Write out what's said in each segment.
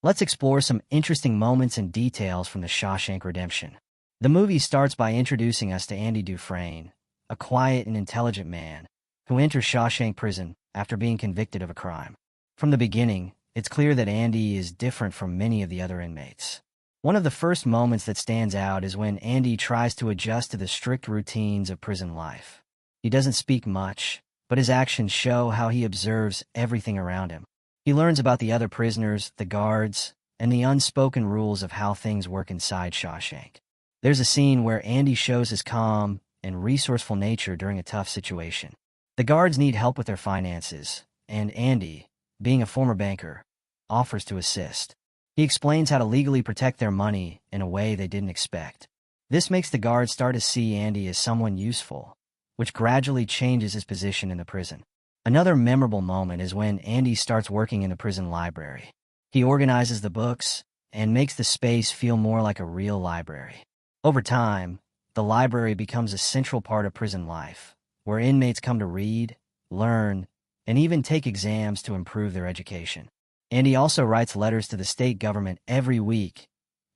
Let's explore some interesting moments and details from The Shawshank Redemption. The movie starts by introducing us to Andy Dufresne, a quiet and intelligent man who enters Shawshank Prison after being convicted of a crime. From the beginning, it's clear that Andy is different from many of the other inmates. One of the first moments that stands out is when Andy tries to adjust to the strict routines of prison life. He doesn't speak much, but his actions show how he observes everything around him. He learns about the other prisoners, the guards, and the unspoken rules of how things work inside Shawshank. There's a scene where Andy shows his calm and resourceful nature during a tough situation. The guards need help with their finances, and Andy, being a former banker, offers to assist. He explains how to legally protect their money in a way they didn't expect. This makes the guards start to see Andy as someone useful, which gradually changes his position in the prison. Another memorable moment is when Andy starts working in the prison library. He organizes the books and makes the space feel more like a real library. Over time, the library becomes a central part of prison life, where inmates come to read, learn, and even take exams to improve their education. Andy also writes letters to the state government every week,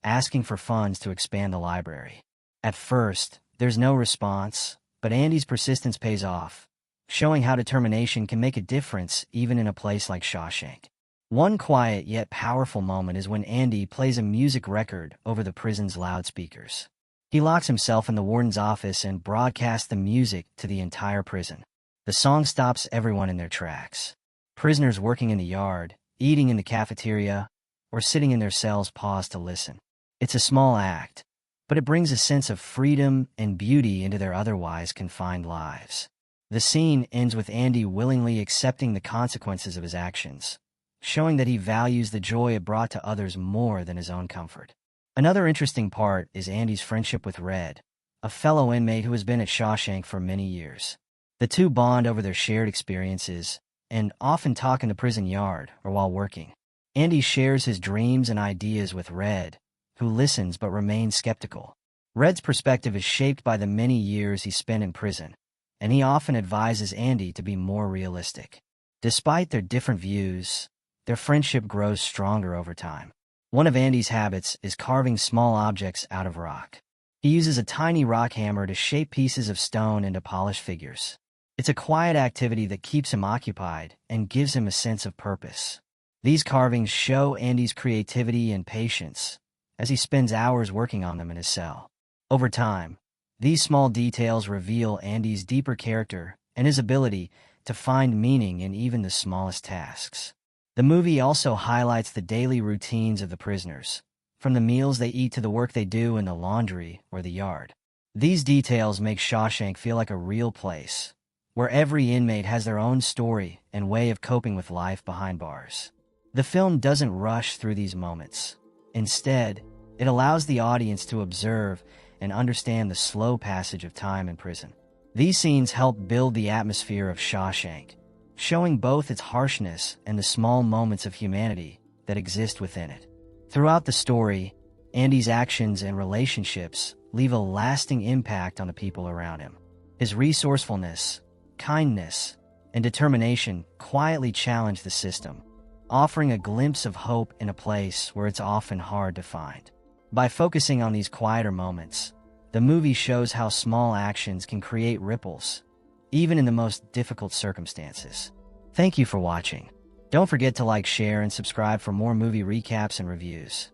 asking for funds to expand the library. At first, there's no response, but Andy's persistence pays off, showing how determination can make a difference even in a place like Shawshank. One quiet yet powerful moment is when Andy plays a music record over the prison's loudspeakers. He locks himself in the warden's office and broadcasts the music to the entire prison. The song stops everyone in their tracks. Prisoners working in the yard, eating in the cafeteria, or sitting in their cells pause to listen. It's a small act, but it brings a sense of freedom and beauty into their otherwise confined lives. The scene ends with Andy willingly accepting the consequences of his actions, showing that he values the joy it brought to others more than his own comfort. Another interesting part is Andy's friendship with Red, a fellow inmate who has been at Shawshank for many years. The two bond over their shared experiences and often talk in the prison yard or while working. Andy shares his dreams and ideas with Red, who listens but remains skeptical. Red's perspective is shaped by the many years he spent in prison, and he often advises Andy to be more realistic. Despite their different views, their friendship grows stronger over time. One of Andy's habits is carving small objects out of rock. He uses a tiny rock hammer to shape pieces of stone into polished figures. It's a quiet activity that keeps him occupied and gives him a sense of purpose. These carvings show Andy's creativity and patience as he spends hours working on them in his cell. Over time, these small details reveal Andy's deeper character and his ability to find meaning in even the smallest tasks. The movie also highlights the daily routines of the prisoners, from the meals they eat to the work they do in the laundry or the yard. These details make Shawshank feel like a real place, where every inmate has their own story and way of coping with life behind bars. The film doesn't rush through these moments. Instead, it allows the audience to observe and understand the slow passage of time in prison. These scenes help build the atmosphere of Shawshank, showing both its harshness and the small moments of humanity that exist within it. Throughout the story, Andy's actions and relationships leave a lasting impact on the people around him. His resourcefulness, kindness, and determination quietly challenge the system, offering a glimpse of hope in a place where it's often hard to find. By focusing on these quieter moments, the movie shows how small actions can create ripples, even in the most difficult circumstances. Thank you for watching. Don't forget to like, share, and subscribe for more movie recaps and reviews.